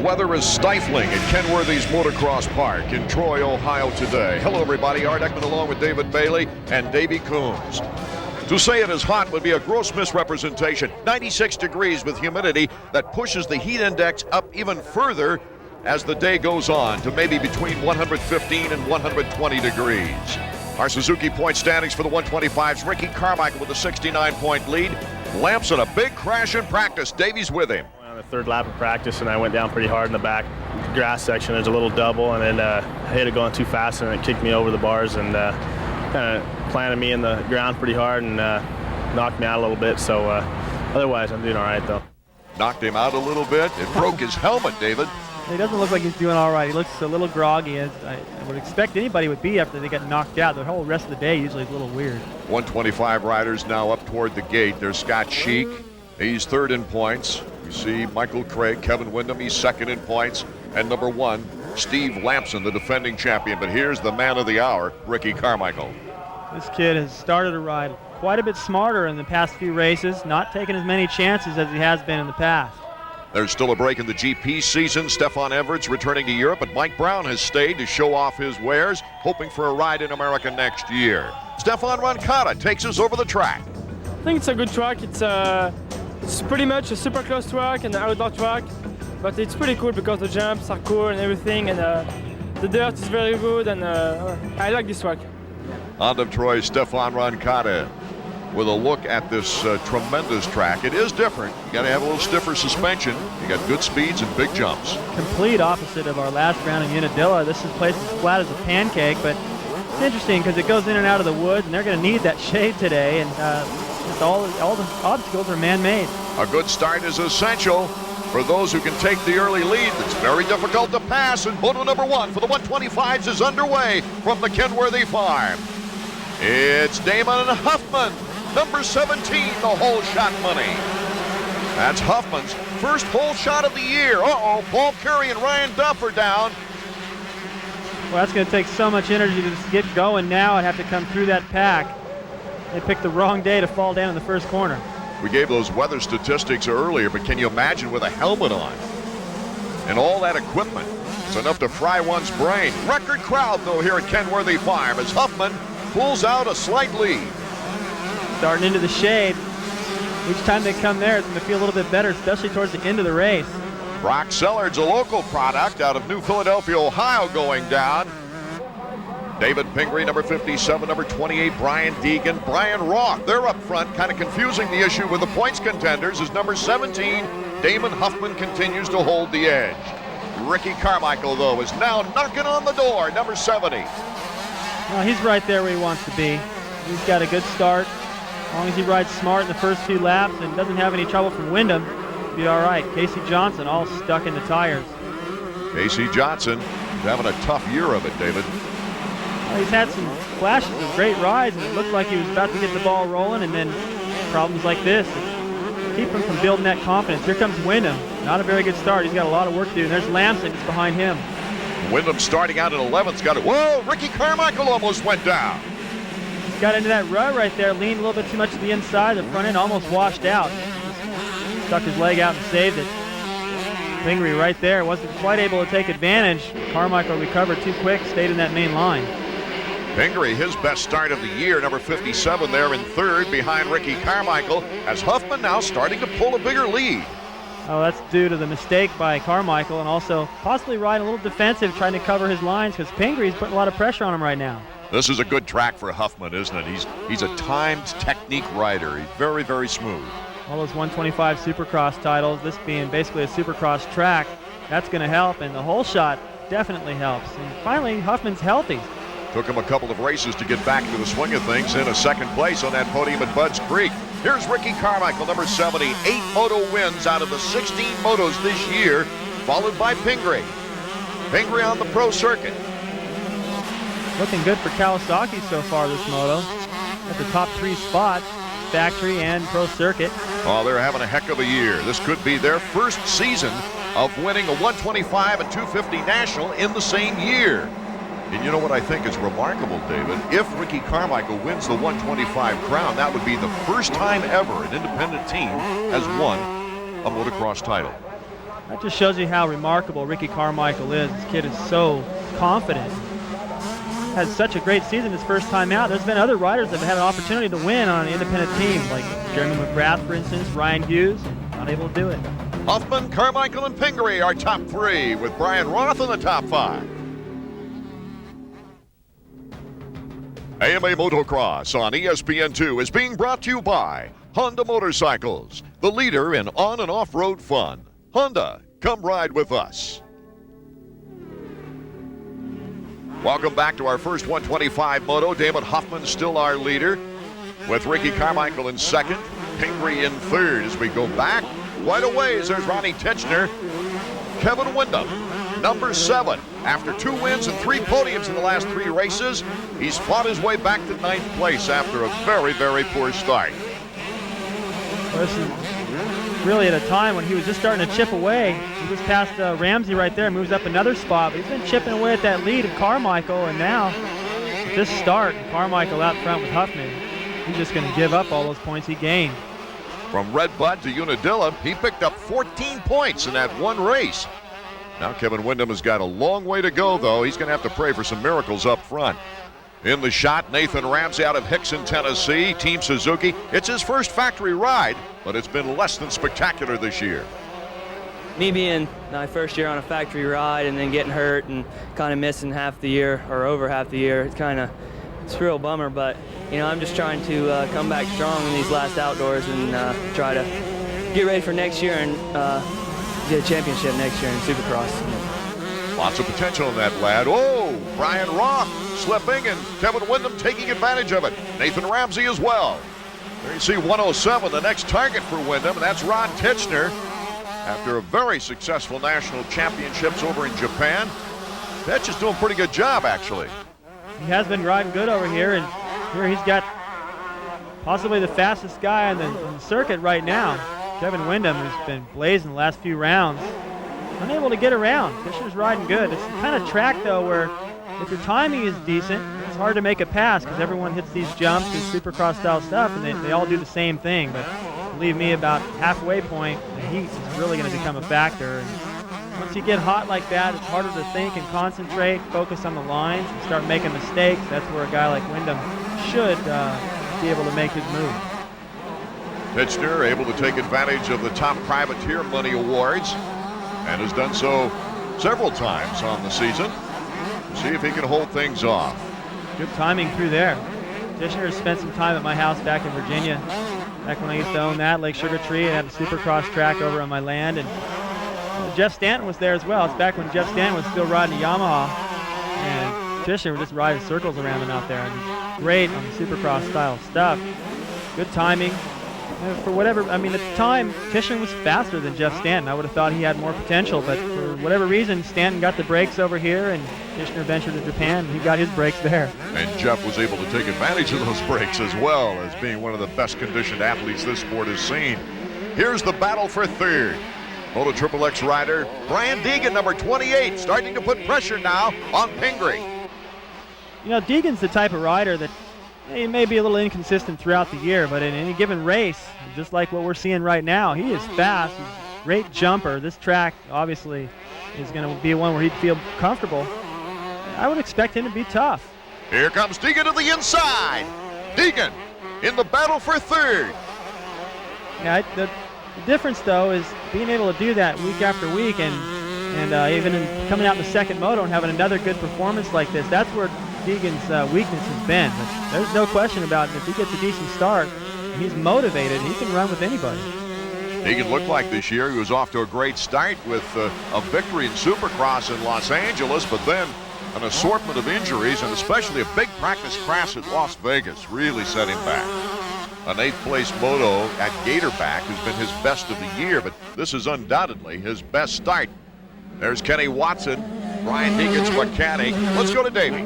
weather is stifling at Kenworthy's Motocross Park in Troy, Ohio today. Hello everybody, Art Ekman along with David Bailey and Davey Coombs. To say it is hot would be a gross misrepresentation. 96 degrees with humidity that pushes the heat index up even further as the day goes on to maybe between 115 and 120 degrees. Our Suzuki point standings for the 125s, Ricky Carmichael with a 69-point lead. Lamson, a big crash in practice. Davies with him. On the third lap of practice, and I went down pretty hard in the back grass section. There's a little double, and then I hit it going too fast, and it kicked me over the bars and kind of planted me in the ground pretty hard and knocked me out a little bit. So otherwise, I'm doing all right, though. Knocked him out a little bit. It broke his helmet, David. He doesn't look like he's doing all right. He looks a little groggy, as I would expect anybody would be after they get knocked out. The whole rest of the day usually is a little weird. 125 riders now up toward the gate. There's Scott Sheik. He's third in points. You see Michael Craig, Kevin Windham, he's second in points. And number one, Steve Lamson, the defending champion. But here's the man of the hour, Ricky Carmichael. This kid has started to ride quite a bit smarter in the past few races, not taking as many chances as he has been in the past. There's still a break in the GP season. Stefan Everett's returning to Europe, but Mike Brown has stayed to show off his wares, hoping for a ride in America next year. Stefan Roncada takes us over the track. I think it's a good track. It's pretty much a super close track and an outdoor track, but it's pretty cool because the jumps are cool and everything, and the dirt is very good, and I like this track. On to Troy, Stefan Roncada with a look at this tremendous track. It is different. You got to have a little stiffer suspension. You got good speeds and big jumps. Complete opposite of our last round in Unadilla. This is placed as flat as a pancake, but it's interesting because it goes in and out of the woods, and they're going to need that shade today, and just all the obstacles are man-made. A good start is essential for those who can take the early lead. It's very difficult to pass, and moto number one for the 125s is underway from the Kenworthy farm. It's Damon HUFFMAN, number 17, the hole shot money. That's Huffman's first hole shot of the year. Uh-oh, Paul Curry and Ryan Duff are down. Well, that's going to take so much energy to just get going now and have to come through that pack. They picked the wrong day to fall down in the first corner. We gave those weather statistics earlier, but can you imagine with a helmet on and all that equipment? It's enough to fry one's brain. Record crowd, though, here at Kenworthy Farm as Huffman pulls out a slight lead. Starting into the shade. Each time they come there, it's going to feel a little bit better, especially towards the end of the race. Brock Sellard's a local product out of New Philadelphia, Ohio, going down. David Pingree, number 57, number 28, Brian Deegan, Brian Roth. They're up front, kind of confusing the issue with the points contenders as number 17, Damon HUFFMAN, continues to hold the edge. Ricky Carmichael, though, is now knocking on the door, number 70. Well, he's right there where he wants to be. He's got a good start. As long as he rides smart in the first few laps and doesn't have any trouble from Windham, he'll be all right. Casey Johnson all stuck in the tires. Casey Johnson is having a tough year of it, David. Well, he's had some flashes of great rides, and it looked like he was about to get the ball rolling, and then problems like this keep him from building that confidence. Here comes Windham. Not a very good start. He's got a lot of work to do. And there's Lamson just behind him. Windham starting out in 11th. Got it. Whoa, Ricky Carmichael almost went down. He's got into that rut right there, leaned a little bit too much to the inside. The front end almost washed out. Stuck his leg out and saved it. Pingree right there wasn't quite able to take advantage. Carmichael recovered too quick, stayed in that main line. Pingree, his best start of the year, number 57 there in third behind Ricky Carmichael, as Huffman now starting to pull a bigger lead. Oh, that's due to the mistake by Carmichael and also possibly riding a little defensive, trying to cover his lines because Pingree's putting a lot of pressure on him right now. This is a good track for Huffman, isn't it? He's a timed technique rider. He's very, very smooth. All those 125 Supercross titles, this being basically a Supercross track, that's going to help, and the hole shot definitely helps. And finally, Huffman's healthy. Took him a couple of races to get back into the swing of things, in a second place on that podium at Budds Creek. Here's Ricky Carmichael, number 70, 8 moto wins out of the 16 motos this year, followed by Pingree. Pingree on the pro circuit. Looking good for Kawasaki so far this moto. At the top 3 spots, factory and pro circuit. Oh, they're having a heck of a year. This could be their first season of winning a 125 and 250 national in the same year. And you know what I think is remarkable, David? If Ricky Carmichael wins the 125 crown, that would be the first time ever an independent team has won a motocross title. That just shows you how remarkable Ricky Carmichael is. This kid is so confident. Has such a great season his first time out. There's been other riders that have had an opportunity to win on an independent team, like Jeremy McGrath, for instance, Ryan Hughes, not able to do it. Huffman, Carmichael, and Pingree are top 3, with Brian Roth in the top 5. AMA Motocross on ESPN2 is being brought to you by Honda Motorcycles, the leader in on and off-road fun. Honda, come ride with us. Welcome back to our first 125 moto. Damon HUFFMAN still our leader, with Ricky Carmichael in second, Pingree in third. As we go back quite a ways, there's Ronnie Titchener. Kevin Windham, number 7. After 2 wins and 3 podiums in the last 3 races, he's fought his way back to 9th place after a very, very poor start. Well, this is really at a time when he was just starting to chip away. He was past Ramsey right there, moves up another spot, but he's been chipping away at that lead of Carmichael, and now with this start, Carmichael out front with Huffman, he's just going to give up all those points he gained. From Red Bud to Unadilla, he picked up 14 points in that one race. Now Kevin Windham has got a long way to go, though. He's going to have to pray for some miracles up front. In the shot, Nathan Ramsey out of Hickson, Tennessee, Team Suzuki. It's his first factory ride, but it's been less than spectacular this year. Me being my first year on a factory ride and then getting hurt and kind of missing half the year or over half the year, it's a real bummer, but you know, I'm just trying to come back strong in these last outdoors and try to get ready for next year and get a championship next year in Supercross. Lots of potential in that lad. Oh, Brian Roth slipping and Kevin Windham taking advantage of it. Nathan Ramsey as well. There you see 107, the next target for Windham, and that's Ron Titchener. After a very successful national championships over in Japan, Titch is doing a pretty good job, actually. He has been riding good over here, and here he's got possibly the fastest guy on the circuit right now. Kevin Windham, who's been blazing the last few rounds, unable to get around. Titchener's riding good. It's the kind of track, though, where if your timing is decent, it's hard to make a pass because everyone hits these jumps and Supercross style stuff, and they all do the same thing. But believe me, about halfway point, the heat is really going to become a factor. And once you get hot like that, it's harder to think and concentrate, focus on the lines, and start making mistakes. That's where a guy like Windham should be able to make his move. Titchener able to take advantage of the top privateer money awards and has done so several times on the season. See if he can hold things off. Good timing through there. Titchener spent some time at my house back in Virginia, back when I used to own that, Lake Sugar Tree, and had a Supercross track over on my land. And Jeff Stanton was there as well. It's back when Jeff Stanton was still riding a Yamaha, and Titchener would just ride circles around him out there. And great on the Supercross style stuff. Good timing. And for whatever, I mean, at the time, Titchener was faster than Jeff Stanton. I would have thought he had more potential, but for whatever reason, Stanton got the brakes over here, and Titchener ventured to Japan, and he got his brakes there. And Jeff was able to take advantage of those brakes as well, as being one of the best conditioned athletes this sport has seen. Here's the battle for third. Moto XXX rider Brian Deegan, number 28, starting to put pressure now on Pingree. You know, Deegan's the type of rider that he may be a little inconsistent throughout the year, but in any given race, just like what we're seeing right now, he is fast. He's a great jumper. This track, obviously, is going to be one where he'd feel comfortable. I would expect him to be tough. Here comes Deegan to the inside. Deegan in the battle for third. Yeah, the difference, though, is being able to do that week after week, and even coming out in the second moto and having another good performance like this. That's where Deegan's weakness has been. But there's no question about it. If he gets a decent start, and he's motivated, he can run with anybody. Deegan looked like this year he was off to a great start with a victory in Supercross in Los Angeles, but then an assortment of injuries, and especially a big practice crash at Las Vegas, really set him back. An 8th place moto at Gatorback has been his best of the year, but this is undoubtedly his best start. There's Kenny Watson, Brian Deegan's mechanic. Let's go to Davey.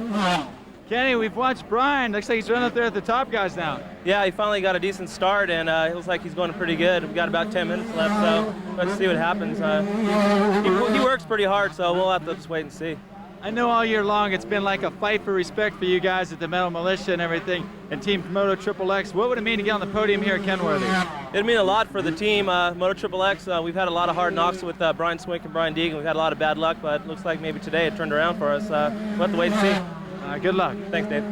Kenny, we've watched Brian. Looks like he's running up there at the top guys now. Yeah, he finally got a decent start, and it looks like he's going pretty good. We've got about 10 minutes left, so let's see what happens. He works pretty hard, so we'll have to just wait and see. I know all year long it's been like a fight for respect for you guys at the Metal Militia and everything, and Team Moto XXX. What would it mean to get on the podium here at Kenworthy? It'd mean a lot for the team, Moto XXX. We've had a lot of hard knocks with Brian Swink and Brian Deegan. We've had a lot of bad luck, but it looks like maybe today it turned around for us. We'll have to wait and see. Good luck. Thanks, Dave.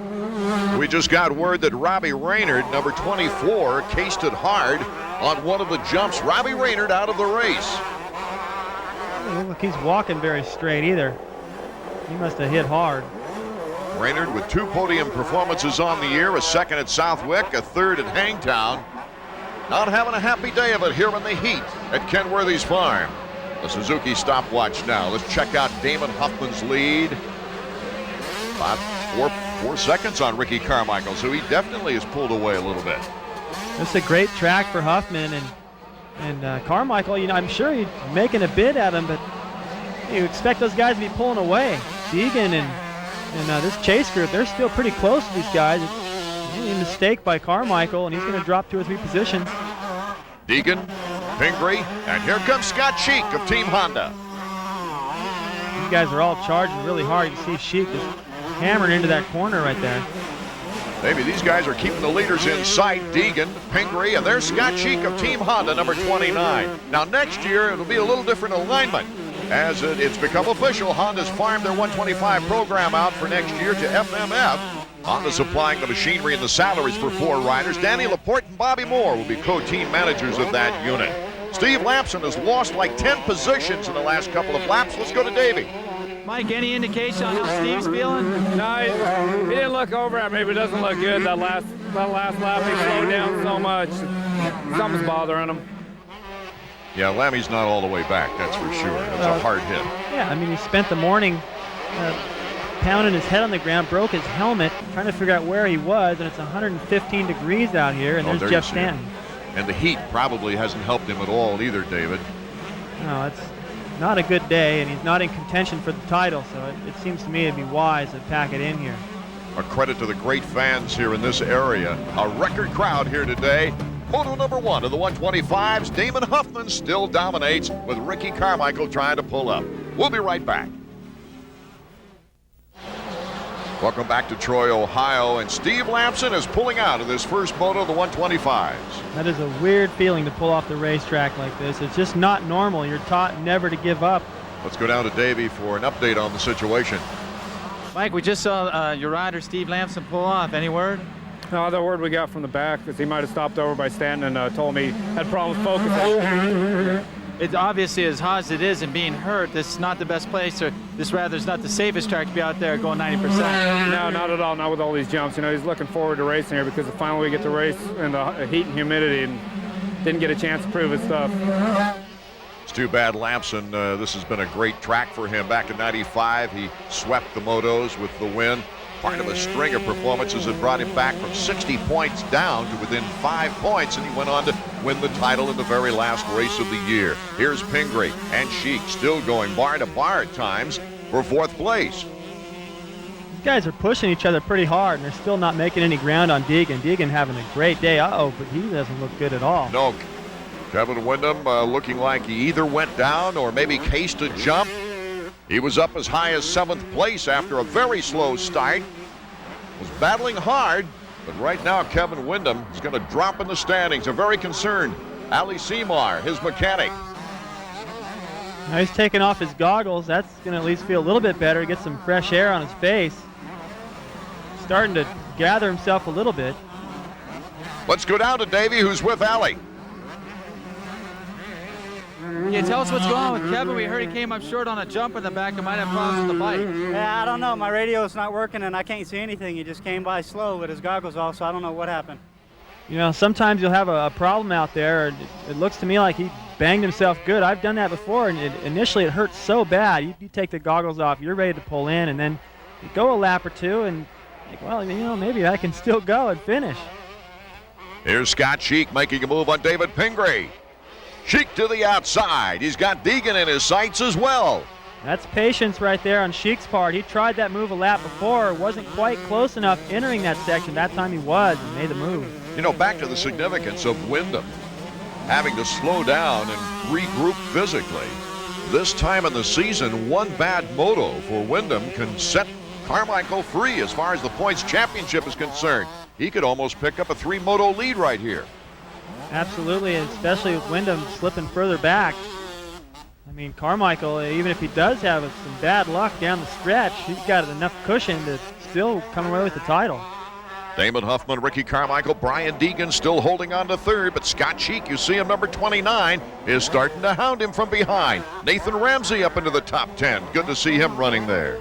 We just got word that Robbie Raynard, number 24, cased it hard on one of the jumps. Robbie Raynard out of the race. Doesn't look like he's walking very straight either. He must have hit hard. Raynard with 2 podium performances on the year, a second at Southwick, a third at Hangtown. Not having a happy day of it here in the heat at Kenworthy's farm. The Suzuki stopwatch now. Let's check out Damon HUFFMAN's lead. About 4 seconds on Ricky CARMICHAEL, so he definitely has pulled away a little bit. It's a great track for Huffman and CARMICHAEL. You know, I'm sure he's making a bid at him, but you expect those guys to be pulling away. Deegan and this chase group, they're still pretty close to these guys. It's a mistake by CARMICHAEL, and he's going to drop 2 or 3 positions. Deegan, Pingree, and here comes Scott Sheik of Team Honda. These guys are all charging really hard. You can see Sheik just hammering into that corner right there. Maybe these guys are keeping the leaders in sight. Deegan, Pingree, and there's Scott Sheik of Team Honda, number 29. Now next year, it'll be a little different alignment. As it's become official, Honda's farmed their 125 program out for next year to FMF. Honda supplying the machinery and the salaries for 4 riders. Danny Laporte and Bobby Moore will be co-team managers of that unit. Steve Lampson has lost like 10 positions in the last couple of laps. Let's go to Davey. Mike, any indication on how Steve's feeling? No, he didn't look over at me, but it doesn't look good. That last lap, he slowed down so much. Something's bothering him. Yeah, Lammy's not all the way back, that's for sure. It was a hard hit. Yeah, I mean, he spent the morning pounding his head on the ground, broke his helmet, trying to figure out where he was, and it's 115 degrees out here, and there's there Jeff you see him. Stanton. And the heat probably hasn't helped him at all either, David. No, it's not a good day, and he's not in contention for the title, so it seems to me it'd be wise to pack it in here. A credit to the great fans here in this area. A record crowd here today. Moto number 1 of the 125s, Damon HUFFMAN still dominates with Ricky CARMICHAEL trying to pull up. We'll be right back. Welcome back to Troy, Ohio, and Steve Lampson is pulling out of this first moto of the 125s. That is a weird feeling to pull off the racetrack like this. It's just not normal. You're taught never to give up. Let's go down to Davey for an update on the situation. Mike, we just saw your rider Steve Lampson pull off. Any word? No, the word we got from the back is he might have stopped over by Stanton and told me had problems focusing. It's obviously as hot as it is and being hurt, this is not the best place, or this rather is not the safest track to be out there going 90%. No, not at all, not with all these jumps. You know, he's looking forward to racing here because finally we get to race in the heat and humidity and didn't get a chance to prove his stuff. It's too bad Lampson, this has been a great track for him. Back in '95, he swept the motos with the win. Part of a string of performances that brought him back from 60 points down to within 5 points, and he went on to win the title in the very last race of the year. Here's Pingree and Sheik still going bar to bar at times for 4th place. These guys are pushing each other pretty hard, and they're still not making any ground on Deegan. Deegan having a great day. Uh-oh, but he doesn't look good at all. No, Kevin Windham looking like he either went down or maybe cased a jump. He was up as high as 7th place after a very slow start. Was battling hard, but right now Kevin Windham is going to drop in the standings. I'm very concerned. Ali Seymour, his mechanic. Now he's taking off his goggles. That's going to at least feel a little bit better, get some fresh air on his face. Starting to gather himself a little bit. Let's go down to Davey, who's with Ali. Yeah, tell us what's going on with Kevin. We heard he came up short on a jump in the back and might have problems with the bike. Yeah, I don't know. My radio's not working and I can't see anything. He just came by slow with his goggles off, so I don't know what happened. You know, sometimes you'll have a problem out there. It looks to me like he banged himself good. I've done that before, and initially it hurts so bad. You take the goggles off, you're ready to pull in, and then you go a lap or two and think, well, you know, maybe I can still go and finish. Here's Scott Sheik making a move on David Pingree. Sheik to the outside. He's got Deegan in his sights as well. That's patience right there on Sheik's part. He tried that move a lap before, wasn't quite close enough entering that section. That time he was and made the move. You know, back to the significance of Windham having to slow down and regroup physically. This time in the season, one bad moto for Wyndham can set Carmichael free as far as the points championship is concerned. He could almost pick up a 3-moto lead right here. Absolutely, especially with Wyndham slipping further back. I mean, Carmichael, even if he does have some bad luck down the stretch, he's got enough cushion to still come away with the title. Damon HUFFMAN, Ricky CARMICHAEL, Brian Deegan still holding on to third, but Scott Sheik, you see him, number 29, is starting to hound him from behind. Nathan Ramsey up into the top 10. Good to see him running there.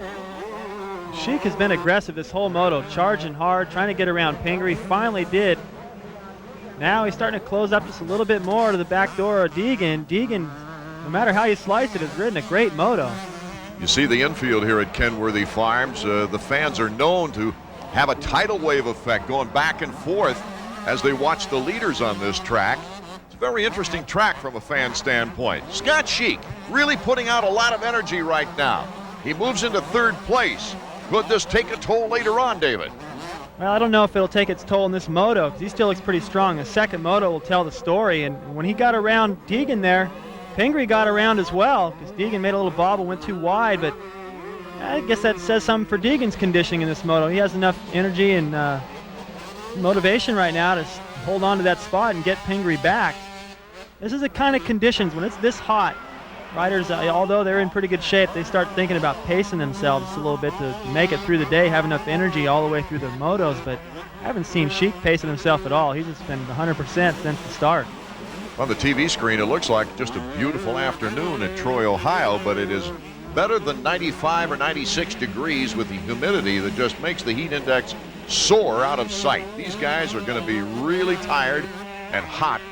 Sheik has been aggressive this whole moto, charging hard, trying to get around Pingree. Finally did. Now he's starting to close up just a little bit more to the back door of Deegan. Deegan, no matter how you slice it, has ridden a great moto. You see the infield here at Kenworthy Farms. The fans are known to have a tidal wave effect going back and forth as they watch the leaders on this track. It's a very interesting track from a fan standpoint. Scott Sheik really putting out a lot of energy right now. He moves into third place. Could this take a toll later on, David? Well, I don't know if it'll take its toll in this moto, because he still looks pretty strong. The second moto will tell the story, and when he got around Deegan there, Pingree got around as well, because Deegan made a little bobble, went too wide, but I guess that says something for Deegan's conditioning in this moto. He has enough energy and motivation right now to hold on to that spot and get Pingree back. This is the kind of conditions, when it's this hot, riders, although they're in pretty good shape, they start thinking about pacing themselves a little bit to make it through the day, have enough energy all the way through the motos, but I haven't seen Sheik pacing himself at all. He's just been 100% since the start. On the TV screen, it looks like just a beautiful afternoon at Troy, Ohio, but it is better than 95 or 96 degrees with the humidity that just makes the heat index soar out of sight. These guys are going to be really tired and hot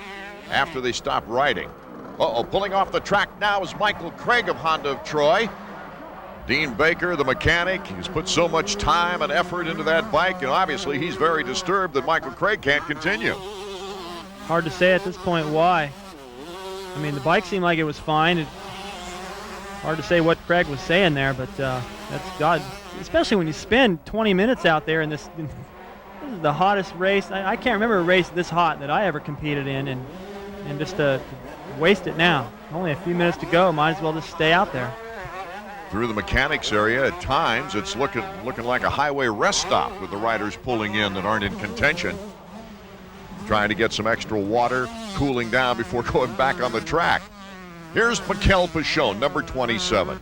after they stop riding. Pulling off the track now is Michael Craig of Honda of Troy. Dean Baker, the mechanic, he's put so much time and effort into that bike, and obviously he's very disturbed that Michael Craig can't continue. Hard to say at this point why. I mean, the bike seemed like it was fine. Hard to say what Craig was saying there, but that's God. Especially when you spend 20 minutes out there in this is the hottest race. I can't remember a race this hot that I ever competed in, and just to waste it now. Only a few minutes to go. Might as well just stay out there. Through the mechanics area, at times it's looking like a highway rest stop with the riders pulling in that aren't in contention. Trying to get some extra water, cooling down before going back on the track. Here's Mikel Pichon, number 27.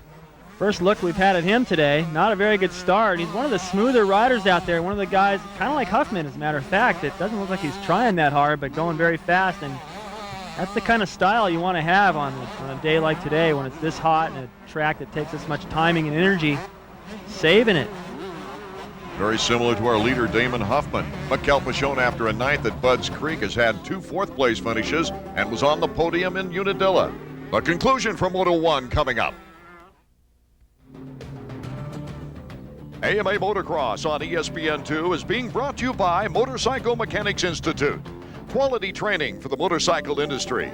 First look we've had at him today. Not a very good start. He's one of the smoother riders out there. One of the guys, kind of like Huffman, as a matter of fact. It doesn't look like he's trying that hard, but going very fast. And that's the kind of style you want to have on a day like today when it's this hot and a track that takes this much timing and energy. Saving it. Very similar to our leader, Damon HUFFMAN. Mikel Pichon, after a ninth at Budds Creek, has had 2 fourth-place finishes and was on the podium in Unadilla. The conclusion from Moto 1 coming up. AMA Motocross on ESPN2 is being brought to you by Motorcycle Mechanics Institute. Quality training for the motorcycle industry.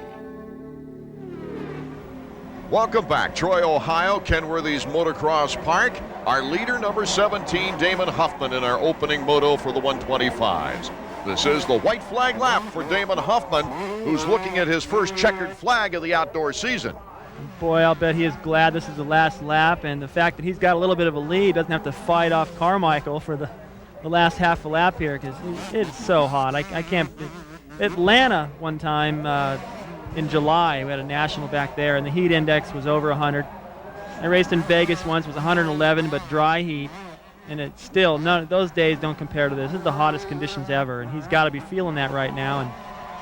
Welcome back, Troy, Ohio, Kenworthy's Motocross Park. Our leader, number 17, Damon HUFFMAN, in our opening moto for the 125s. This is the white flag lap for Damon HUFFMAN, who's looking at his first checkered flag of the outdoor season. Boy, I'll bet he is glad this is the last lap, and the fact that he's got a little bit of a lead, doesn't have to fight off Carmichael for the last half a lap here, because it's so hot. I can't. Atlanta one time in July, we had a national back there, and the heat index was over 100. I raced in Vegas once, it was 111, but dry heat, and it's still, none of those days don't compare to this. This is the hottest conditions ever, and he's got to be feeling that right now, and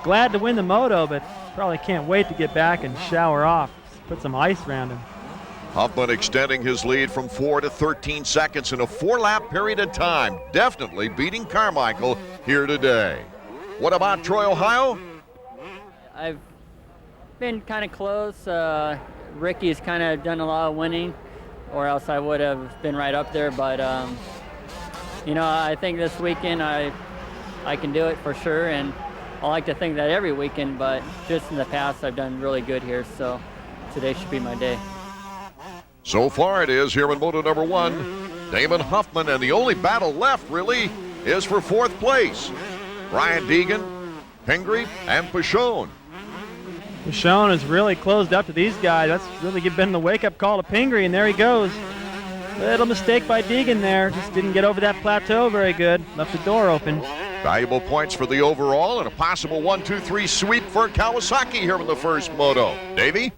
glad to win the moto, but probably can't wait to get back and shower off, put some ice around him. HUFFMAN extending his lead from 4 to 13 seconds in a 4-lap period of time, definitely beating Carmichael here today. What about Troy, Ohio? I've been kind of close. Ricky's kind of done a lot of winning, or else I would have been right up there. But you know, I think this weekend I can do it for sure, and I like to think that every weekend. But just in the past, I've done really good here, so today should be my day. So far it is here in Moto number 1. Damon HUFFMAN, and the only battle left really is for 4th place. Brian Deegan, Pingree, and Pichon. Michonne has really closed up to these guys. That's really been the wake-up call to Pingree, and there he goes. Little mistake by Deegan there. Just didn't get over that plateau very good. Left the door open. Valuable points for the overall and a possible 1-2-3 sweep for Kawasaki here in the first moto. Davey?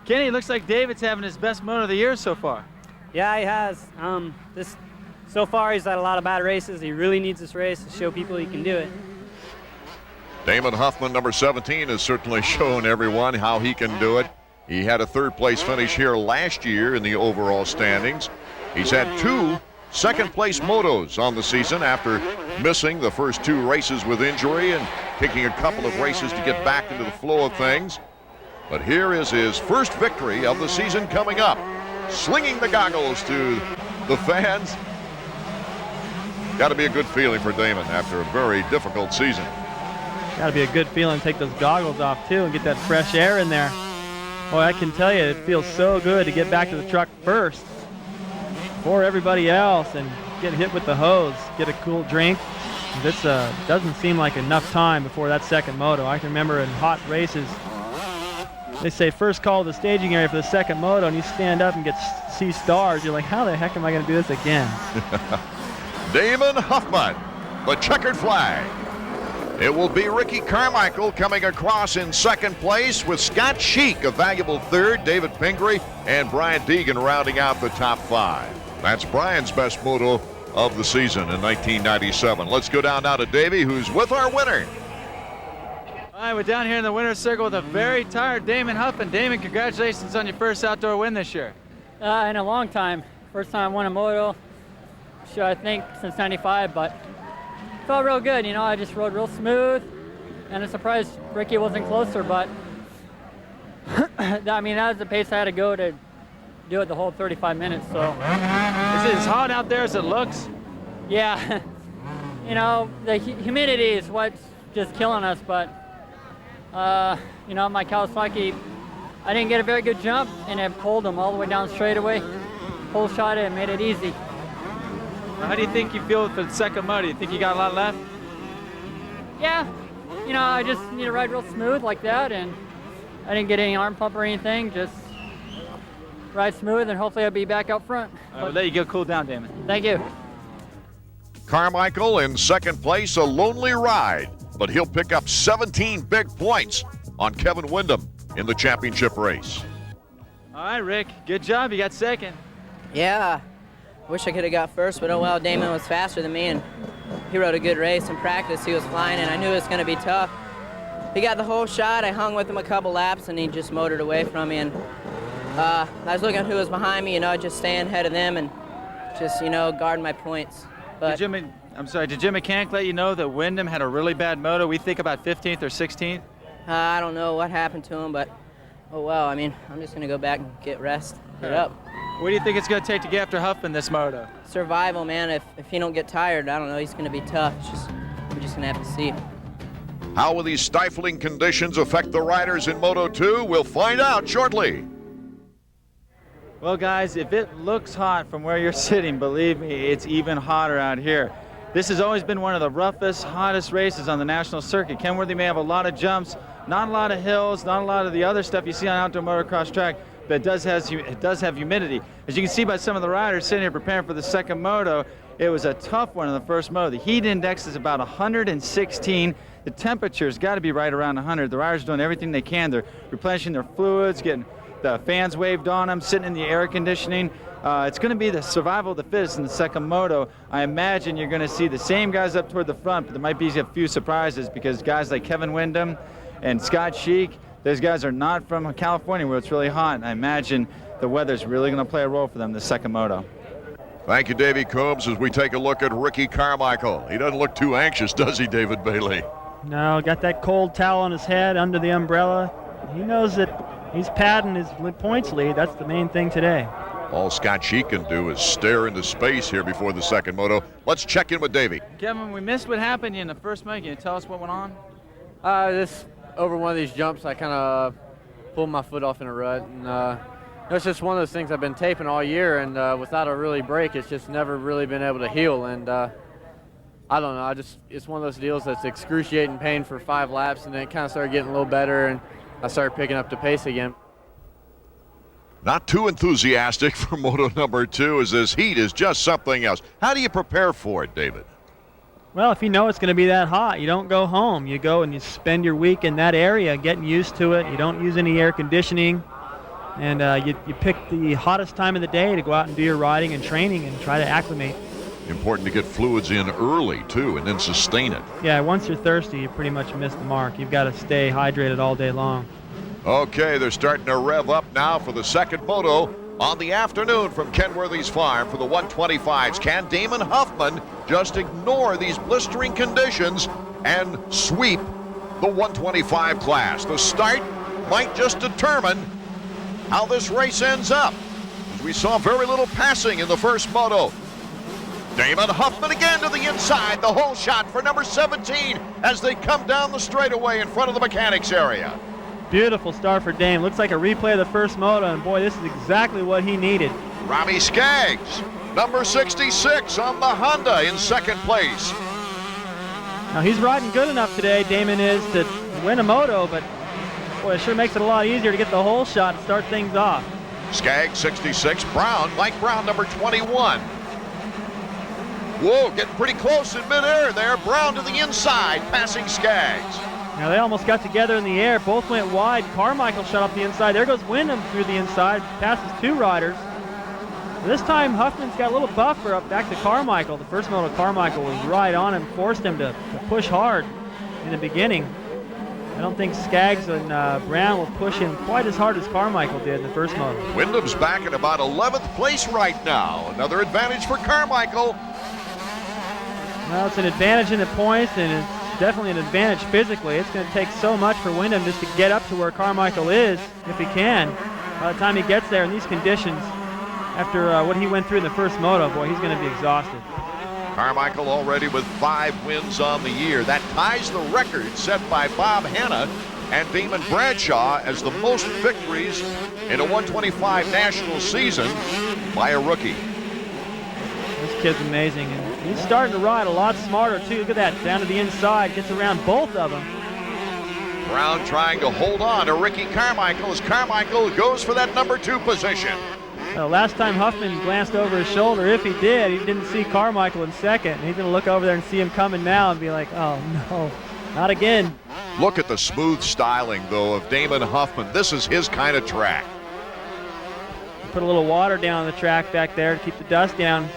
Kenny, looks like David's having his best moto of the year so far. Yeah, he has. So far, he's had a lot of bad races. He really needs this race to show people he can do it. Damon HUFFMAN, number 17, has certainly shown everyone how he can do it. He had a third-place finish here last year in the overall standings. He's had 2 second-place motos on the season after missing the first 2 races with injury and taking a couple of races to get back into the flow of things. But here is his first victory of the season coming up. Slinging the goggles to the fans. Got to be a good feeling for Damon after a very difficult season. Got to be a good feeling to take those goggles off, too, and get that fresh air in there. Boy, I can tell you, it feels so good to get back to the truck first before everybody else and get hit with the hose, get a cool drink. This doesn't seem like enough time before that second moto. I can remember in hot races, they say first call to the staging area for the second moto, and you stand up and see stars. You're like, how the heck am I going to do this again? Damon HUFFMAN, the checkered flag. It will be Ricky Carmichael coming across in second place with Scott Sheik, a valuable third, David Pingree, and Brian Deegan rounding out the top 5. That's Brian's best moto of the season in 1997. Let's go down now to Davey, who's with our winner. All right, we're down here in the winner's circle with a very tired Damon HUFFMAN. Damon, congratulations on your first outdoor win this year. In a long time. First time I won a moto, sure, I think since '95, but felt real good. You know, I just rode real smooth, and I'm surprised Ricky wasn't closer, but I mean, that was the pace I had to go to do it the whole 35 minutes, so. Is it as hot out there as it looks? Yeah, you know, the humidity is what's just killing us, but you know, my Kawasaki, I didn't get a very good jump, and it pulled him all the way down straightaway. Pull shot it and made it easy. How do you think you feel for the second moto? Do you think you got a lot left? Yeah, you know, I just need to ride real smooth like that, and I didn't get any arm pump or anything, just ride smooth, and hopefully I'll be back out front. I'll let you go cool down, Damon. Thank you. Carmichael in second place, a lonely ride, but he'll pick up 17 big points on Kevin Windham in the championship race. All right, Rick, good job. You got second. Yeah, wish I could have got first, but oh well, Damon was faster than me, and he rode a good race. In practice, he was flying, and I knew it was going to be tough. He got the whole shot. I hung with him a couple laps, and he just motored away from me, and I was looking at who was behind me, you know, just staying ahead of them and just, you know, guarding my points. But did Jim Mechanic let you know that Windham had a really bad moto? We think about 15th or 16th? I don't know what happened to him, but oh well, I mean, I'm just going to go back and get up. What do you think it's going to take to get after HUFFMAN this moto? Survival, man. If he don't get tired, I don't know, he's going to be tough. We're just going to have to see. How will these stifling conditions affect the riders in Moto 2? We'll find out shortly. Well, guys, if it looks hot from where you're sitting, believe me, it's even hotter out here. This has always been one of the roughest, hottest races on the national circuit. Kenworthy may have a lot of jumps, not a lot of hills, not a lot of the other stuff you see on outdoor motocross track, but it does have humidity. As you can see by some of the riders sitting here preparing for the second moto, it was a tough one in the first moto. The heat index is about 116. The temperature's got to be right around 100. The riders are doing everything they can. They're replenishing their fluids, getting the fans waved on them, sitting in the air conditioning. It's going to be the survival of the fittest in the second moto. I imagine you're going to see the same guys up toward the front, but there might be a few surprises because guys like Kevin Windham and Scott Sheik, those guys are not from California where it's really hot. And I imagine the weather's really going to play a role for them this second moto. Thank you, Davey Coombs, as we take a look at Ricky Carmichael. He doesn't look too anxious, does he, David Bailey? No, got that cold towel on his head under the umbrella. He knows that he's padding his points lead. That's the main thing today. All Scott Sheik can do is stare into space here before the second moto. Let's check in with Davey. Kevin, we missed what happened in the first moto. Can you tell us what went on? This over one of these jumps, I kind of pulled my foot off in a rut, and it's just one of those things I've been taping all year, and without a really break, it's just never really been able to heal. And I don't know, it's one of those deals that's excruciating pain for 5 laps, and then it kind of started getting a little better, and I started picking up the pace again. Not too enthusiastic for Moto number 2, as this heat is just something else. How do you prepare for it, David? Well, if you know it's going to be that hot, you don't go home. You go and you spend your week in that area getting used to it. You don't use any air conditioning. And you pick the hottest time of the day to go out and do your riding and training and try to acclimate. Important to get fluids in early, too, and then sustain it. Yeah, once you're thirsty, you pretty much miss the mark. You've got to stay hydrated all day long. Okay, they're starting to rev up now for the second moto on the afternoon from Kenworthy's farm for the 125s. Can Damon HUFFMAN just ignore these blistering conditions and sweep the 125 class? The start might just determine how this race ends up, as we saw very little passing in the first moto. Damon HUFFMAN again to the inside, the hole shot for number 17 as they come down the straightaway in front of the mechanics area. Beautiful start for Dame. Looks like a replay of the first moto, and boy, this is exactly what he needed. Robbie Skaggs, number 66 on the Honda in second place. Now he's riding good enough today, Damon is, to win a moto, but boy, it sure makes it a lot easier to get the hole shot and start things off. Skaggs 66, Brown, Mike Brown number 21. Whoa, getting pretty close in midair there. Brown to the inside, passing Skaggs. Now they almost got together in the air. Both went wide. Carmichael shot up the inside. There goes Wyndham through the inside. Passes two riders. This time Huffman's got a little buffer up back to Carmichael. The first moto, Carmichael was right on him, forced him to push hard in the beginning. I don't think Skaggs and Brown will push him quite as hard as Carmichael did in the first moto. Wyndham's back at about 11th place right now. Another advantage for Carmichael. Well, it's an advantage in the points, and it's definitely an advantage physically. It's going to take so much for Wyndham just to get up to where Carmichael is, if he can. By the time he gets there in these conditions, after what he went through in the first moto, boy, he's going to be exhausted. Carmichael already with 5 wins on the year. That ties the record set by Bob Hanna and Damon Bradshaw as the most victories in a 125 national season by a rookie. This kid's amazing, and he's starting to ride a lot smarter too. Look at that, down to the inside, gets around both of them. Brown trying to hold on to Ricky Carmichael as Carmichael goes for that number 2 position. Last time Huffman glanced over his shoulder, if he did, he didn't see Carmichael in second. And he's going to look over there and see him coming now and be like, oh no, not again. Look at the smooth styling, though, of Damon HUFFMAN. This is his kind of track. Put a little water down on the track back there to keep the dust down.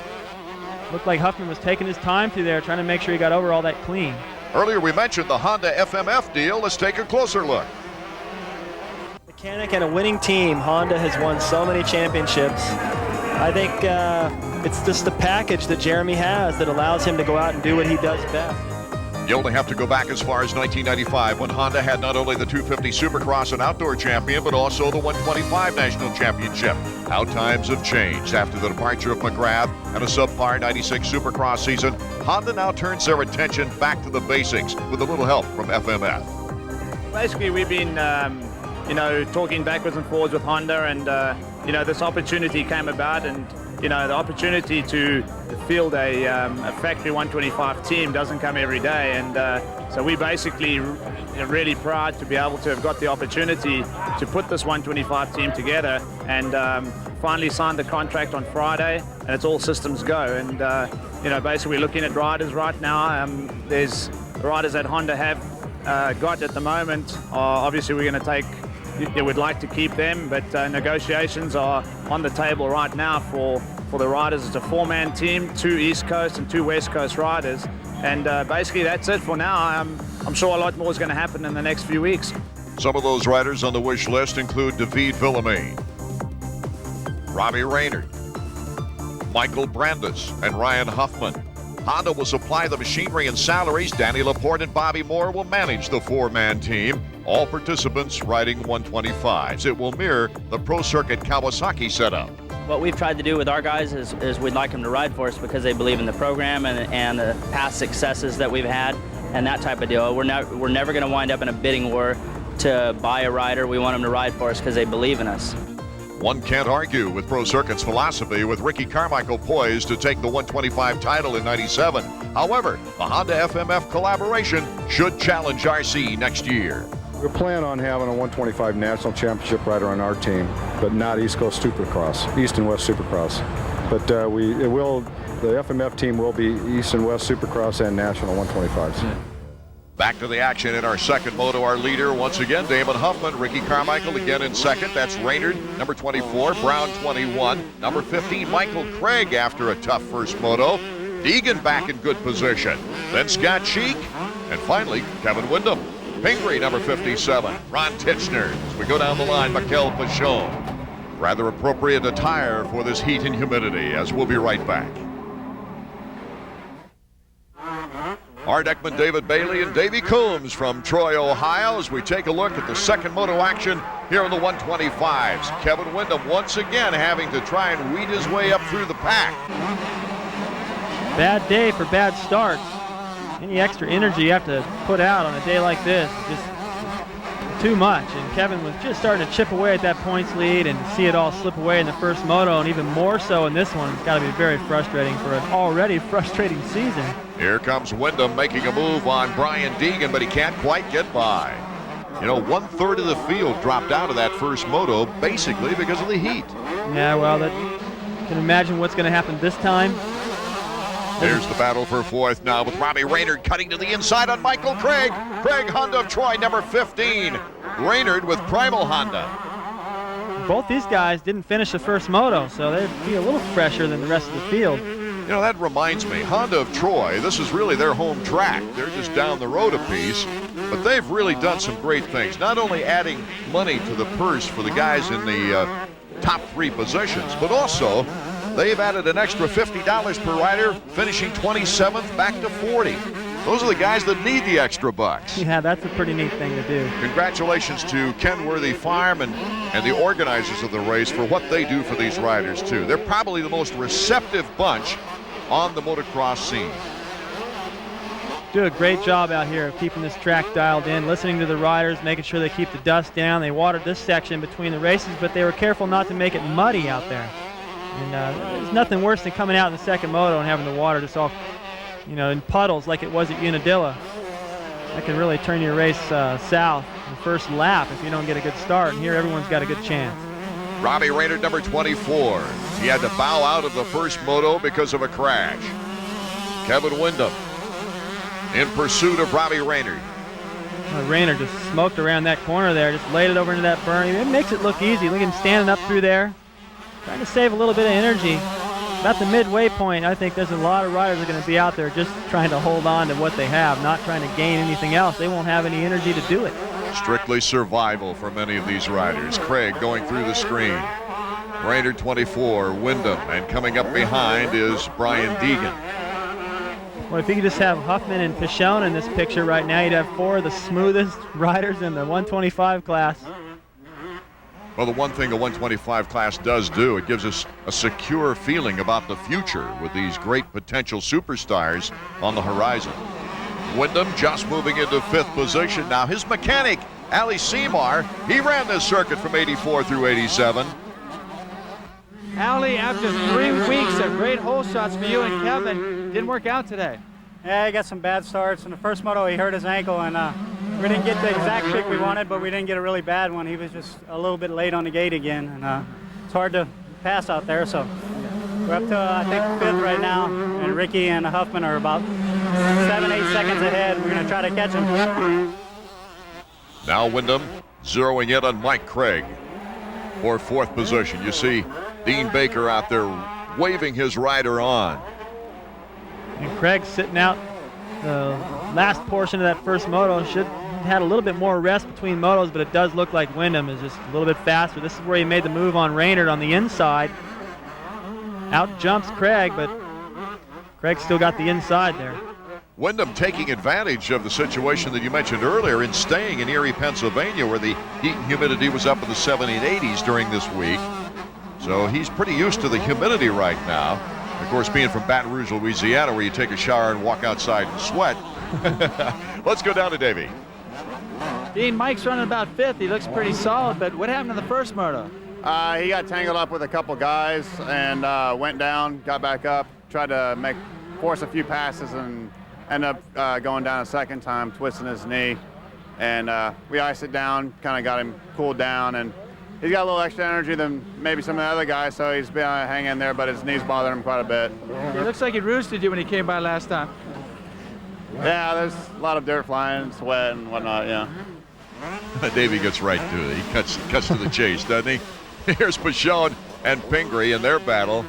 Looked like Huffman was taking his time through there, trying to make sure he got over all that clean. Earlier we mentioned the Honda FMF deal. Let's take a closer look. Mechanic and a winning team. Honda has won so many championships. I think it's just the package that Jeremy has that allows him to go out and do what he does best. You only have to go back as far as 1995 when Honda had not only the 250 Supercross and Outdoor Champion, but also the 125 National Championship. How times have changed. After the departure of McGrath and a subpar 96 Supercross season, Honda now turns their attention back to the basics with a little help from FMF. Basically, we've been talking backwards and forwards with Honda, and this opportunity came about, and the opportunity to field a factory 125 team doesn't come every day, and so we basically really proud to be able to have got the opportunity to put this 125 team together, and finally signed the contract on Friday, and it's all systems go. And basically we're looking at riders right now. There's riders that Honda have got at the moment. Obviously we're going to take. We'd like to keep them, but negotiations are on the table right now for the riders. It's a 4-man team, 2 East Coast and 2 West Coast riders, and basically that's it for now. I'm sure a lot more is going to happen in the next few weeks. Some of those riders on the wish list include David Villamy, Robbie Raynard, Michael Brandis, and Ryan Huffman. Honda will supply the machinery and salaries. Danny Laporte and Bobby Moore will manage the 4-man team. All participants riding 125s. It will mirror the Pro Circuit Kawasaki setup. What we've tried to do with our guys is we'd like them to ride for us because they believe in the program and the past successes that we've had and that type of deal. We're never going to wind up in a bidding war to buy a rider. We want them to ride for us because they believe in us. One can't argue with Pro Circuit's philosophy, with Ricky Carmichael poised to take the 125 title in '97. However, the Honda FMF collaboration should challenge RC next year. We're planning on having a 125 national championship rider on our team, but not East Coast Supercross, East and West Supercross. But the FMF team will be East and West Supercross and national 125s. Back to the action in our second moto. Our leader, once again, Damon HUFFMAN. Ricky CARMICHAEL again in second. That's Raynard, number 24. Brown, 21. Number 15, Michael Craig after a tough first moto. Deegan back in good position. Then Scott Cheek. And finally, Kevin Windham. Pingree, number 57. Ron Titchener. As we go down the line, Mikel Pachon. Rather appropriate attire for this heat and humidity, as we'll be right back. Art Ekman, David Bailey, and Davey Coombs from Troy, Ohio, as we take a look at the second moto action here in the 125s. Kevin Windham once again having to try and weed his way up through the pack. Bad day for bad starts. Any extra energy you have to put out on a day like this is just too much. And Kevin was just starting to chip away at that points lead, and to see it all slip away in the first moto, and even more so in this one, it's got to be very frustrating for an already frustrating season. Here comes Windham making a move on Brian Deegan, but he can't quite get by. You know, 1/3 of the field dropped out of that first moto basically because of the heat. Yeah, well, you can imagine what's going to happen this time. There's the battle for fourth now with Robbie Raynard cutting to the inside on Michael Craig. Craig Honda of Troy, number 15. Raynard with Primal Honda. Both these guys didn't finish the first moto, so they'd be a little fresher than the rest of the field. You know, that reminds me, Honda of Troy, this is really their home track. They're just down the road a piece, but they've really done some great things. Not only adding money to the purse for the guys in the top 3 positions, but also they've added an extra $50 per rider, finishing 27th back to 40. Those are the guys that need the extra bucks. Yeah, that's a pretty neat thing to do. Congratulations to Kenworthy Farm and the organizers of the race for what they do for these riders, too. They're probably the most receptive bunch on the motocross scene. Do a great job out here of keeping this track dialed in, listening to the riders, making sure they keep the dust down. They watered this section between the races, but they were careful not to make it muddy out there. And there's nothing worse than coming out in the second moto and having the water just all, you know, in puddles like it was at Unadilla. That can really turn your race south in the first lap if you don't get a good start. And here everyone's got a good chance. Robbie Raynard, number 24. He had to bow out of the first moto because of a crash. Kevin Windham in pursuit of Robbie Raynard. Raynard just smoked around that corner there, just laid it over into that berm. It makes it look easy. Look at him standing up through there, trying to save a little bit of energy. About the midway point, I think there's a lot of riders that are going to be out there just trying to hold on to what they have, not trying to gain anything else. They won't have any energy to do it. Strictly survival for many of these riders. Craig going through the screen. Raynard 24, Windham, and coming up behind is Brian Deegan. Well, if you could just have Huffman and Pachon in this picture right now, you'd have 4 of the smoothest riders in the 125 class. Well, the one thing the 125 class does do, it gives us a secure feeling about the future with these great potential superstars on the horizon. Windham just moving into 5th position. Now his mechanic, Ali Seymour, he ran this circuit from 84 through 87. Ali, after 3 weeks of great hole shots for you and Kevin, didn't work out today. Yeah, he got some bad starts. In the first moto, he hurt his ankle, and we didn't get the exact pick we wanted, but we didn't get a really bad one. He was just a little bit late on the gate again, and it's hard to pass out there. So we're up to, I think, 5th right now, and Ricky and HUFFMAN are about 7-8 seconds ahead. We're going to try to catch him. Now Windham zeroing in on Mike Craig for 4th position. You see Dean Baker out there waving his rider on. And Craig sitting out the last portion of that first moto. Should have had a little bit more rest between motos, but it does look like Windham is just a little bit faster. This is where he made the move on Raynard on the inside. Out jumps Craig, but Craig still got the inside there. Windham taking advantage of the situation that you mentioned earlier in staying in Erie, Pennsylvania, where the heat and humidity was up in the 70s and 80s during this week. So he's pretty used to the humidity right now. Of course, being from Baton Rouge, Louisiana, where you take a shower and walk outside and sweat. Let's go down to Davey. Dean, Mike's running about 5th. He looks pretty solid, but what happened in the first moto? He got tangled up with a couple guys and went down, got back up, tried to force a few passes and ended up going down a second time, twisting his knee. and we iced it down, kind of got him cooled down, and he's got a little extra energy than maybe some of the other guys, so he's been hanging in there, but his knees bother him quite a bit. It looks like he roosted you when he came by last time. Yeah, there's a lot of dirt flying, sweat, and whatnot, yeah. Davey gets right to it. He cuts to the chase, doesn't he? Here's Pichon and Pingree in their battle.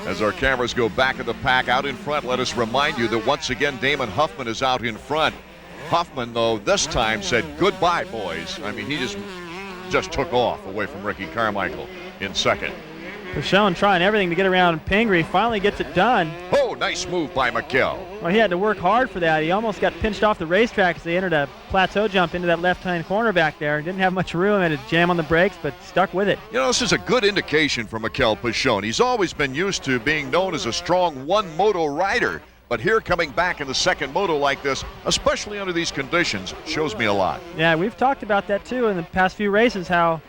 As our cameras go back of the pack, out in front, let us remind you that once again Damon HUFFMAN is out in front. HUFFMAN, though, this time said goodbye, boys. I mean, he just took off away from Ricky Carmichael in second. Pichon trying everything to get around Pingree, finally gets it done. Oh, nice move by McHale. Well, he had to work hard for that. He almost got pinched off the racetrack as they entered a plateau jump into that left-hand corner back there. Didn't have much room, had to jam on the brakes, but stuck with it. You know, this is a good indication for McHale Pichon. He's always been used to being known as a strong one-moto rider, but here coming back in the second moto like this, especially under these conditions, shows me a lot. Yeah, we've talked about that too in the past few races, how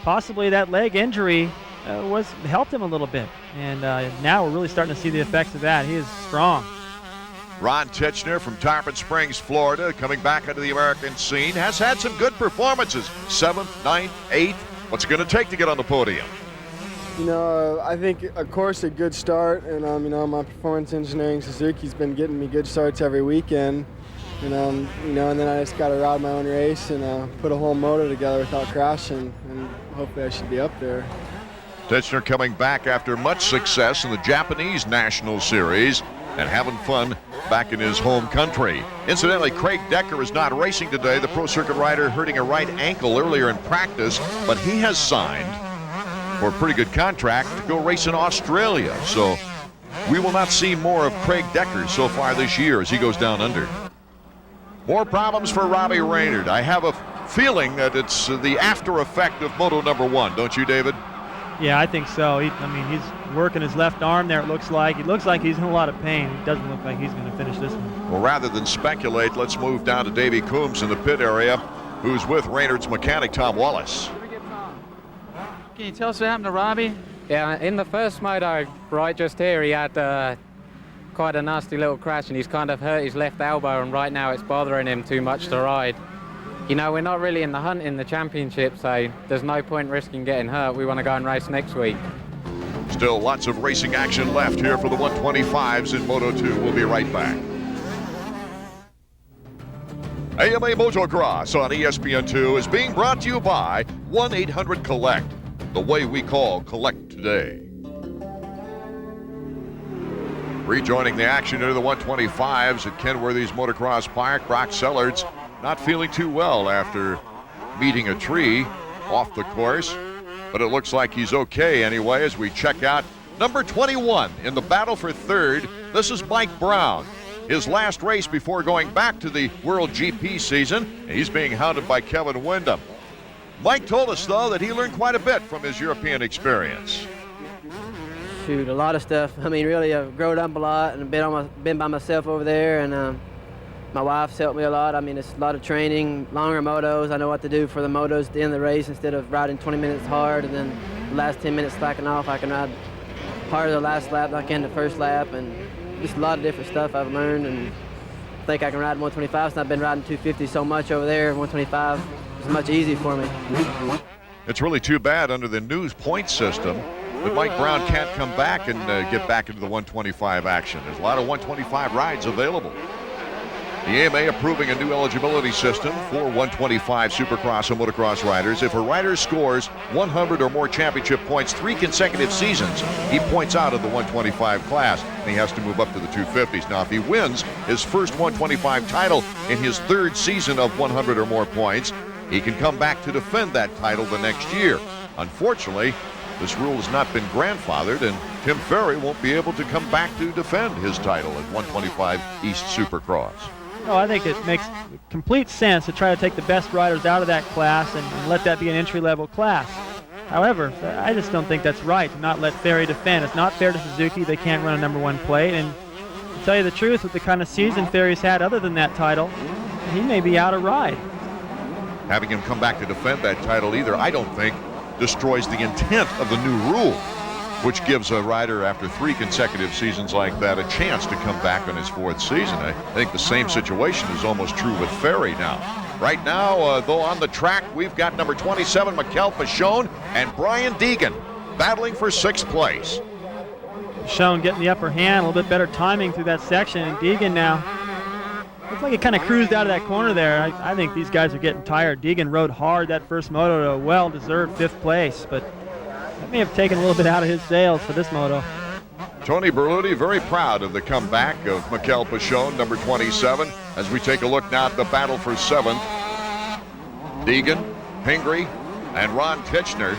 possibly that leg injury helped him a little bit, and now we're really starting to see the effects of that. He is strong. Ron Titchener from Tarpon Springs, Florida, coming back into the American scene, has had some good performances. 7th, 9th, 8th. What's it going to take to get on the podium? You know, I think, of course, a good start, and you know, my performance engineering Suzuki's been getting me good starts every weekend. And then I just got to ride my own race and put a whole moto together without crashing, and hopefully I should be up there. Titchener coming back after much success in the Japanese National Series and having fun back in his home country. Incidentally, Craig Decker is not racing today. The Pro Circuit rider hurting a right ankle earlier in practice, but he has signed for a pretty good contract to go race in Australia. So we will not see more of Craig Decker so far this year as he goes down under. More problems for Robbie Raynard. I have a feeling that it's the after effect of Moto number 1, don't you, David? Yeah, I think so. He's working his left arm there, it looks like. He looks like he's in a lot of pain. It doesn't look like he's going to finish this one. Well, rather than speculate, let's move down to Davey Coombs in the pit area, who's with Raynard's mechanic, Tom Wallace. Can you tell us what happened to Robbie? Yeah, in the first moto, right just here, he had quite a nasty little crash, and he's kind of hurt his left elbow, and right now it's bothering him too much to ride. You know, we're not really in the hunt in the championship, so there's no point risking getting hurt. We want to go and race next week. Still lots of racing action left here for the 125s in Moto 2. We'll be right back. AMA Motocross on ESPN2 is being brought to you by 1-800-COLLECT, the way we call collect today. Rejoining the action into the 125s at Kenworthy's Motocross Park, Brock Sellards not feeling too well after meeting a tree off the course, but it looks like he's okay anyway as we check out number 21 in the battle for third. This is Mike Brown. His last race before going back to the World GP season. He's being hounded by Kevin Windham. Mike told us, though, that he learned quite a bit from his European experience. Shoot, a lot of stuff. I mean, really, I've grown up a lot and been by myself over there, and my wife's helped me a lot. I mean, it's a lot of training, longer motos. I know what to do for the motos at the end of the race. Instead of riding 20 minutes hard and then the last 10 minutes slacking off, I can ride harder the last lap like I can the first lap, and just a lot of different stuff I've learned, and I think I can ride 125, so I've been riding 250 so much over there. 125 is much easier for me. It's really too bad under the new point system that Mike Brown can't come back and get back into the 125 action. There's a lot of 125 rides available. The AMA approving a new eligibility system for 125 Supercross and Motocross riders. If a rider scores 100 or more championship points 3 consecutive seasons, he points out of the 125 class, and he has to move up to the 250s. Now, if he wins his first 125 title in his third season of 100 or more points, he can come back to defend that title the next year. Unfortunately, this rule has not been grandfathered, and Tim Ferry won't be able to come back to defend his title at 125 East Supercross. No, I think it makes complete sense to try to take the best riders out of that class and let that be an entry-level class. However, I just don't think that's right to not let Ferry defend. It's not fair to Suzuki. They can't run a #1 plate. And to tell you the truth, with the kind of season Ferry's had other than that title, he may be out of ride. Having him come back to defend that title either, I don't think, destroys the intent of the new rule, which gives a rider after 3 consecutive seasons like that a chance to come back on his 4th season. I think the same situation is almost true with Ferry now. Right now, though, on the track, we've got number 27, Mikel Pachon, and Brian Deegan battling for 6th place. Pachon getting the upper hand, a little bit better timing through that section, and Deegan now looks like he kind of cruised out of that corner there. I think these guys are getting tired. Deegan rode hard that first moto to a well-deserved 5th place, but that may have taken a little bit out of his sails for this moto. Tony Berluti very proud of the comeback of Mikel Pachon, number 27, as we take a look now at the battle for 7th. Deegan, Pingree, and Ron Titchener.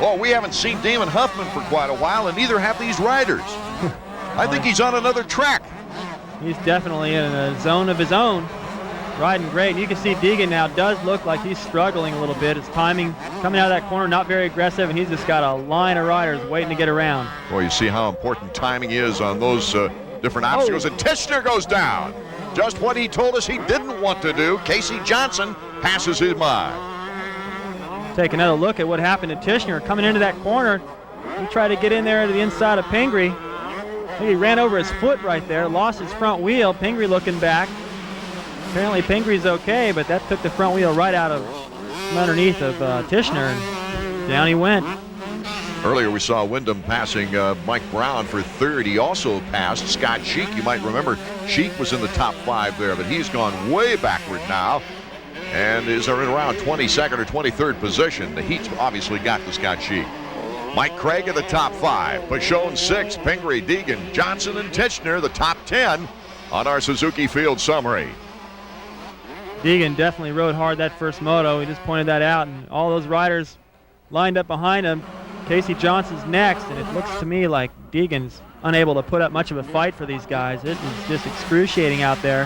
Oh, we haven't seen Damon HUFFMAN for quite a while, and neither have these riders. I think he's on another track. He's definitely in a zone of his own, riding great. And you can see Deegan now does look like he's struggling a little bit. His timing coming out of that corner, not very aggressive, and he's just got a line of riders waiting to get around. Boy, you see how important timing is on those different obstacles. And Titchener goes down. Just what he told us he didn't want to do. Casey Johnson passes his mind. Take another look at what happened to Titchener coming into that corner. He tried to get in there to the inside of Pingree. He ran over his foot right there, lost his front wheel. Pingree looking back. Apparently Pingree's okay, but that took the front wheel right out of from underneath of Titchener, and down he went. Earlier we saw Wyndham passing Mike Brown for 3rd. He also passed Scott Sheik. You might remember Sheik was in the top 5 there, but he's gone way backward now and is in around 22nd or 23rd position. The heat's obviously got to Scott Sheik. Mike Craig in the top 5. Pachon 6th. Pingree, Deegan, Johnson, and Titchener the top 10 on our Suzuki Field summary. Deegan definitely rode hard that first moto. We just pointed that out, and all those riders lined up behind him. Casey Johnson's next, and it looks to me like Deegan's unable to put up much of a fight for these guys. It is just excruciating out there.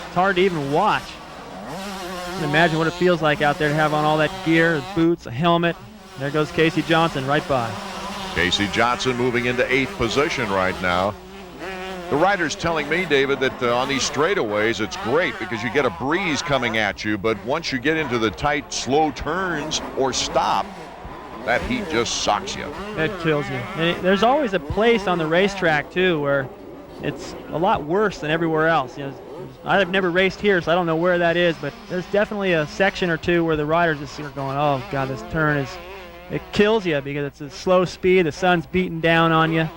It's hard to even watch. You can imagine what it feels like out there to have on all that gear, boots, a helmet. There goes Casey Johnson right by. Casey Johnson moving into 8th position right now. The rider's telling me, David, that on these straightaways it's great because you get a breeze coming at you, but once you get into the tight, slow turns or stop, that heat just sucks you. It kills you. And there's always a place on the racetrack, too, where it's a lot worse than everywhere else. You know, I've never raced here, so I don't know where that is, but there's definitely a section or two where the riders just are going, oh, God, this turn is, it kills you because it's a slow speed, the sun's beating down on you.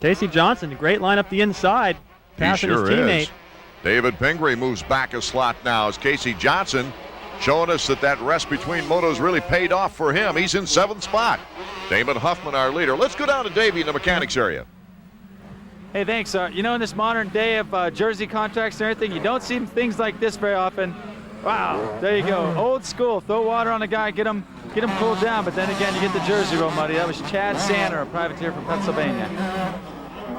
Casey Johnson, a great line up the inside, passing his teammate. Is. David Pingree moves back a slot now as Casey Johnson showing us that rest between motos really paid off for him. He's in 7th spot. Damon HUFFMAN, our leader. Let's go down to Davey in the mechanics area. Hey, thanks. You know, in this modern day of jersey contracts and everything, you don't see things like this very often. Wow, there you go. Old school. Throw water on a guy, get him cooled down, but then again, you get the jersey real muddy. That was Chad Sander, a privateer from Pennsylvania.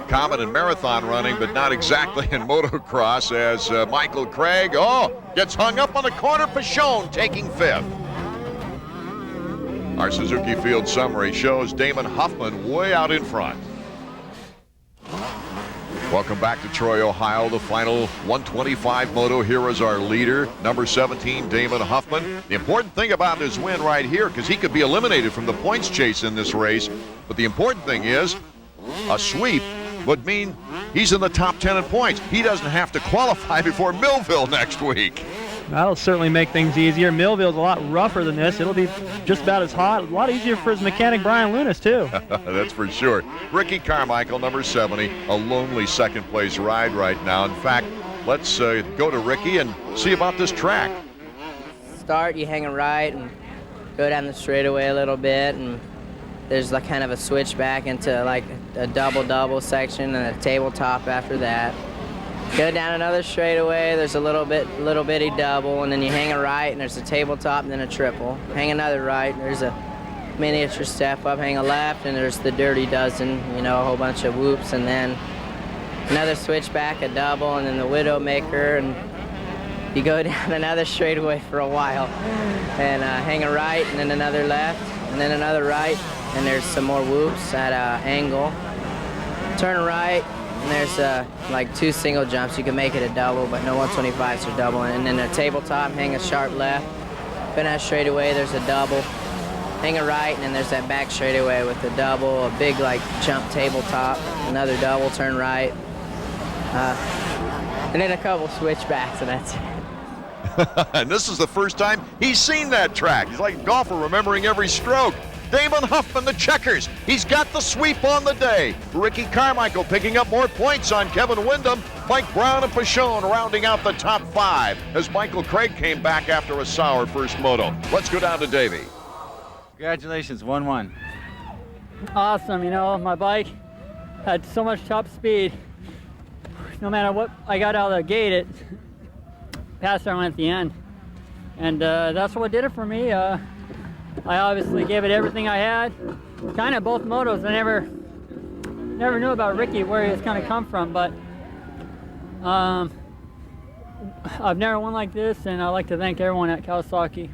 Common in marathon running, but not exactly in motocross, as Michael Craig, gets hung up on the corner. Pachon taking 5th. Our Suzuki Field summary shows Damon HUFFMAN way out in front. Welcome back to Troy, Ohio. The final 125 moto. Here is our leader, number 17, Damon HUFFMAN. The important thing about his win right here, because he could be eliminated from the points chase in this race, but the important thing is a sweep would mean he's in the top 10 in points. He doesn't have to qualify before Millville next week. That'll certainly make things easier. Millville's a lot rougher than this. It'll be just about as hot. A lot easier for his mechanic, Brian Lunas, too. That's for sure. Ricky Carmichael, number 70, a lonely 2nd place ride right now. In fact, let's go to Ricky and see about this track. Start, you hang a right and go down the straightaway a little bit, and there's like kind of a switch back into like a double section and a tabletop after that. Go down another straightaway, there's a little bitty double, and then you hang a right and there's a tabletop and then a triple. Hang another right, and there's a miniature step up, hang a left, and there's the dirty dozen, you know, a whole bunch of whoops, and then another switch back, a double, and then the Widowmaker, and you go down another straightaway for a while, and hang a right, and then another left, and then another right, and there's some more whoops at an angle. Turn right, and there's like 2 single jumps. You can make it a double, but no 125s are double. And then a tabletop, hang a sharp left. Finish straightaway, there's a double. Hang a right, and then there's that back straightaway with a double, a big like jump tabletop, another double, turn right. And then a couple switchbacks, and that's it. And this is the first time he's seen that track. He's like a golfer remembering every stroke. Damon HUFFMAN, the checkers. He's got the sweep on the day. Ricky Carmichael picking up more points on Kevin Windham. Mike Brown and Pashone rounding out the top 5 as Michael Craig came back after a sour first moto. Let's go down to Davey. Congratulations, 1-1. Awesome, you know, my bike had so much top speed. No matter what I got out of the gate, it faster I went at the end. And that's what did it for me. I obviously gave it everything I had. Kind of both motos. I never knew about Ricky, where he was kind of come from, but I've never won like this, and I'd like to thank everyone at Kawasaki,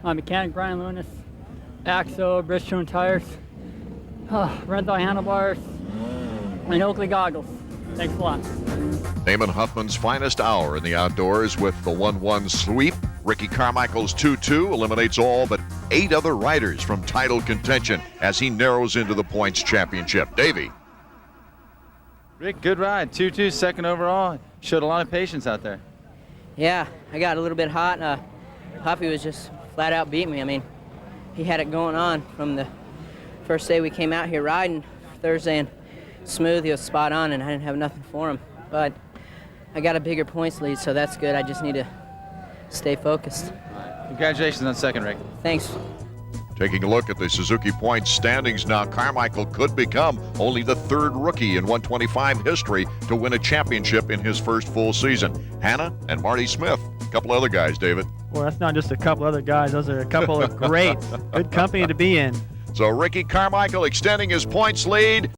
my mechanic Brian Lunas, Axo, Bridgestone tires, Renthal handlebars, and Oakley goggles. Thanks a lot. Damon HUFFMAN's finest hour in the outdoors with the 1-1 sweep. Ricky Carmichael's 2-2 eliminates all but 8 other riders from title contention as he narrows into the points championship. Davey. Rick, good ride. 2-2, second overall. Showed a lot of patience out there. Yeah, I got a little bit hot. Huffy was just flat out beating me. I mean, he had it going on from the first day we came out here riding, Thursday, and smooth, he was spot on, and I didn't have nothing for him. But I got a bigger points lead, so that's good. I just need to stay focused. Congratulations on second, Rick. Thanks. Taking a look at the Suzuki points standings now, Carmichael could become only the 3rd rookie in 125 history to win a championship in his first full season. Hannah and Marty Smith, a couple other guys, David. Well, that's not just a couple other guys. Those are a couple of greats. Good company to be in. So Ricky Carmichael extending his points lead.